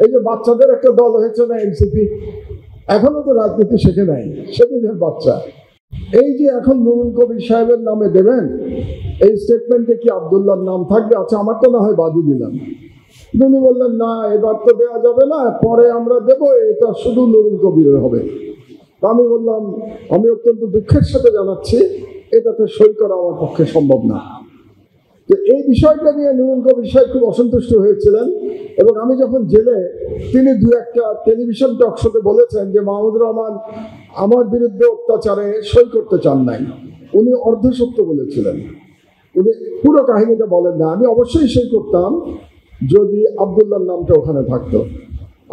এই যে বাচ্চাদের একটা দল হয়েছে না এনসিপি, এখনো তো রাজনীতি শেখে নাই, সেদিনের বাচ্চা। এই যে এখন নুরুল কবির সাহেবের নামে দেবেন, এই স্টেটমেন্টে কি আব্দুল্লাহর নাম থাকবে? আচ্ছা, আমার তো না হয় বাদই দিলাম। তিনি বললেন না, এবার তো দেওয়া যাবে না, পরে আমরা দেব, এটা শুধু নুরুল কবিরের হবে। আমি বললাম, আমি অত্যন্ত দুঃখের সাথে জানাচ্ছি, এটাতে সই করা আমার পক্ষে সম্ভব না। তো এই বিষয়টা নিয়ে নুরুল কবির সাহেব খুব অসন্তুষ্ট হয়েছিলেন, এবং আমি যখন জেলে, তিনি দু একটা টেলিভিশন টক শোতে বলেছেন যে মাহমুদুর রহমান আমার বিরুদ্ধে অত্যাচারে সই করতে চান নাই। উনি অর্ধসত্য বলেছিলেন, উনি পুরো কাহিনীটা বলেন না। আমি অবশ্যই সই করতাম যদি আব্দুল্লাহর নামটা ওখানে থাকতো।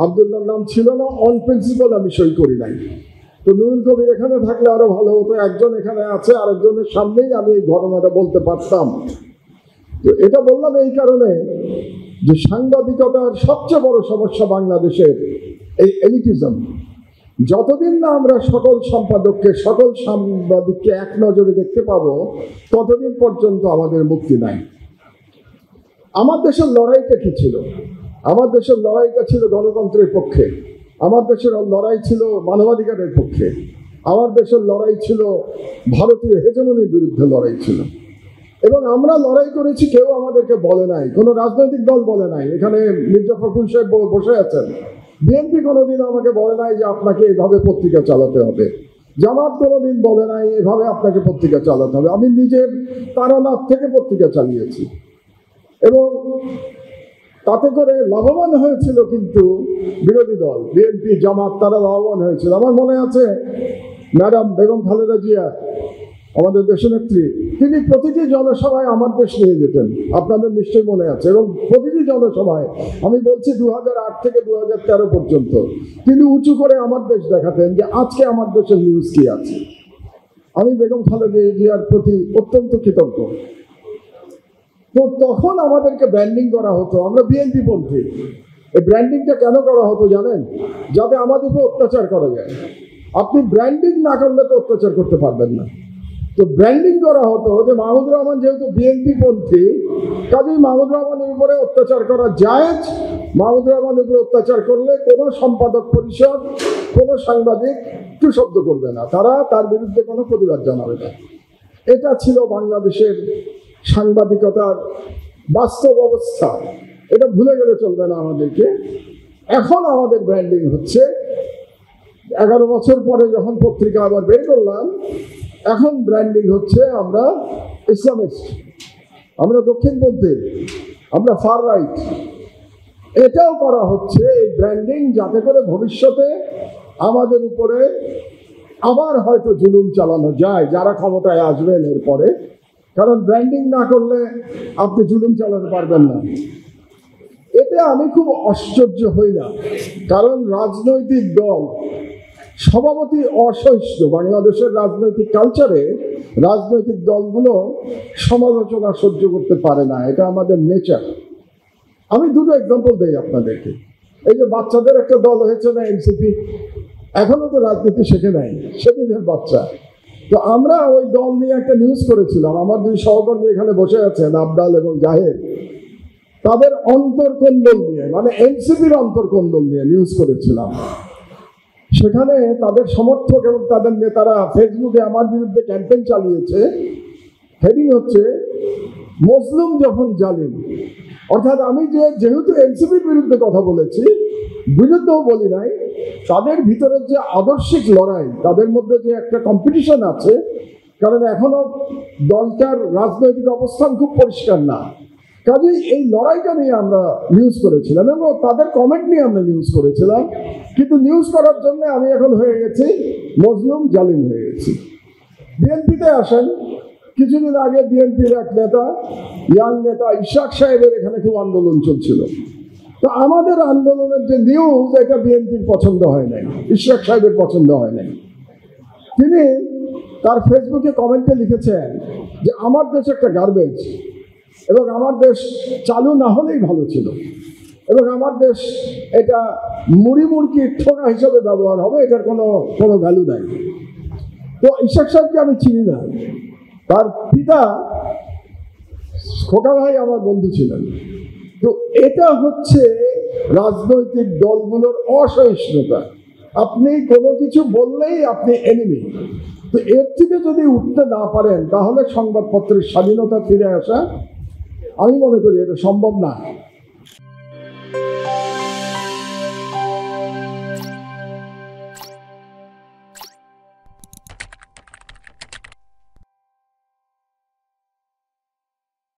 আব্দুল্লাহর নাম ছিল না, অন প্রিন্সিপাল আমি সই করি নাই। তো নুরুল কবির এখানে থাকলে আরো ভালো হতো, একজন এখানে আছে, আরেকজনের সামনেই আমি এই ঘটনাটা বলতে পারতাম। তো এটা বললাম এই কারণে যে সাংবাদিকতার সবচেয়ে বড় সমস্যা বাংলাদেশের এই এলিটিজম। যতদিন না আমরা সকল সম্পাদককে, সকল সাংবাদিককে এক নজরে দেখতে পাবো, ততদিন পর্যন্ত আমাদের মুক্তি নাই। আমার দেশের লড়াইটা কি ছিল? আমার দেশের লড়াইটা ছিল গণতন্ত্রের পক্ষে, আমার দেশের লড়াই ছিল মানবাধিকারের পক্ষে, আমার দেশের লড়াই ছিল ভারতীয় হেজেমনির বিরুদ্ধে লড়াই ছিল। এবং আমরা লড়াই করেছি, কেউ আমাদেরকে বলে নাই, কোনো রাজনৈতিক দল বলে নাই। এখানে মির্জা ফখরুল সাহেব বসে আছেন, বিএনপি কোনোদিন আমাকে বলে নাই যে আপনাকে এইভাবে পত্রিকা চালাতে হবে। জামাত কোনোদিন বলে নাই এভাবে আপনাকে পত্রিকা চালাতে হবে। আমি নিজের তারানাথ থেকে পত্রিকা চালিয়েছি, এবং তাতে করে লাভবান হয়েছিল কিন্তু বিরোধী দল, বিএনপি, জামাত, তারা লাভবান হয়েছিল। আমার মনে আছে ম্যাডাম বেগম খালেদা জিয়া, আমাদের দেশনেত্রী, তিনি প্রতিটি জনসভায় আমার দেশ নিয়ে যেতেন, আপনাদের নিশ্চয়ই মনে আছে। এবং প্রতিটি জনসভায়, আমি বলছি 2008 থেকে 2013 পর্যন্ত, তিনি উঁচু করে আমার দেশ দেখাতেন যে আজকে আমার দেশের নিউজ কি আছে। আমি বেগম খালেদা জিয়ার প্রতি অত্যন্ত কৃতজ্ঞ। তো তখন আমাদেরকে ব্র্যান্ডিং করা হতো, আমরা বিএনপি পন্থী। এই ব্র্যান্ডিংটা কেন করা হতো জানেন? যাতে আমাদের উপর অত্যাচার করা যায়। আপনি ব্র্যান্ডিং না করলে তো অত্যাচার করতে পারবেন না। তো ব্র্যান্ডিং করা হতো যে মাহমুদুর রহমান যেহেতু বিএনপি পন্থী, কাজেই মাহমুদুর রহমানের উপরে অত্যাচার করা জায়েজ। মাহমুদুর রহমানের উপরে অত্যাচার করলে কোনো সম্পাদক পরিষদ, কোনো সাংবাদিক একটু শব্দ করবে না, তারা তার বিরুদ্ধে কোনো প্রতিবাদ জানাবে না। এটা ছিল বাংলাদেশের সাংবাদিকতার বাস্তব অবস্থা। এটা ভুলে গেলে চলবে না আমাদেরকে। এখন আমাদের ব্র্যান্ডিং হচ্ছে, 11 বছর পরে যখন পত্রিকা আবার বের করলাম, এখন ব্র্যান্ডিং হচ্ছে আমরা ইসলামিস্ট, আমরা দক্ষিণপন্থী, আমরা ফার রাইট। এটাও করা হচ্ছে এই ব্র্যান্ডিং, যাতে করে ভবিষ্যতে আমাদের উপরে আবার হয়তো জুলুম চালানো যায় যারা ক্ষমতায় আসবেন এরপরে। কারণ ব্র্যান্ডিং না করলে আপনি জুলুম চালাতে পারবেন না। এতে আমি খুব আশ্চর্য হই না, কারণ রাজনৈতিক দল স্বভাবতই অসহিষ্ণু। বাংলাদেশের রাজনৈতিক কালচারে রাজনৈতিক দলগুলো সমালোচনা সহ্য করতে পারে না, এটা আমাদের নেচার। আমি দুটো এক্সাম্পল দিই আপনাদেরকে। এই যে বাচ্চাদের একটা দল হয়েছে না এনসিপি, এখনো তো রাজনীতি শেখে নাই, সেদিনের বাচ্চা। তো আমরা ওই দল নিয়ে একটা নিউজ করেছিলাম, আমার দুই সহকর্মী এখানে বসে আছেন, আবদাল এবং জাহেদ। তাদের অন্তর্কন্দল নিয়ে, মানে এনসিপির অন্তর্কন্দল নিয়ে নিউজ করেছিলাম। সেখানে তাদের সমর্থক এবং তাদের নেতারা ফেসবুকে আমার বিরুদ্ধে ক্যাম্পেইন চালিয়েছে। হেডিং হচ্ছে মুসলিম যখন জালিম। অর্থাৎ আমি যেহেতু এনসিপির বিরুদ্ধে কথা বলেছি, বিরুদ্ধেও বলি নাই, তাদের ভিতরের যে আদর্শিক লড়াই, তাদের মধ্যে যে একটা কম্পিটিশন আছে, কারণ এখনো দলটার রাজনৈতিক অবস্থান খুব পরিষ্কার না। কাজেই এই লড়াইটা নিয়ে আমরা নিউজ করেছিলাম এবং তাদের কমেন্ট নিয়ে আমরা নিউজ করেছিলাম। কিন্তু নিউজ করার জন্য আমি এখন হয়ে গেছি মজলুম জালিম হয়ে গেছি। বিএনপিতে আসেন, কিছুদিন আগে বিএনপির এক নেতা, ইয়াং নেতা ইশাক সাহেবের এখানে খুব আন্দোলন চলছিল। তো আমাদের আন্দোলনের যে নিউজ, এটা বিএনপির পছন্দ হয় নাই, ইশাক সাহেবের পছন্দ হয় নাই। তিনি তার ফেসবুকে কমেন্টে লিখেছেন যে আমার দেশ একটা গার্বেজ, এবং আমার দেশ চালু না হলেই ভালো ছিল, এবং আমার দেশ এটা মুড়ি মুড়কির ঠোঙা হিসাবে ব্যবহার হবে, এটার কোনো ভ্যালু নাই। তো ইশাক সাহেবকে আমি চিনি না, তার পিতা খোকা ভাই আমার বন্ধু ছিলেন। তো এটা হচ্ছে রাজনৈতিক দলগুলোর অসহিষ্ণুতা। আপনি কোনো কিছু বললেই আপনি এনিমি। তো এর থেকে যদি উঠতে না পারেন তাহলে সংবাদপত্রের স্বাধীনতা ফিরে আসা আমি মনে করি এটা সম্ভব না।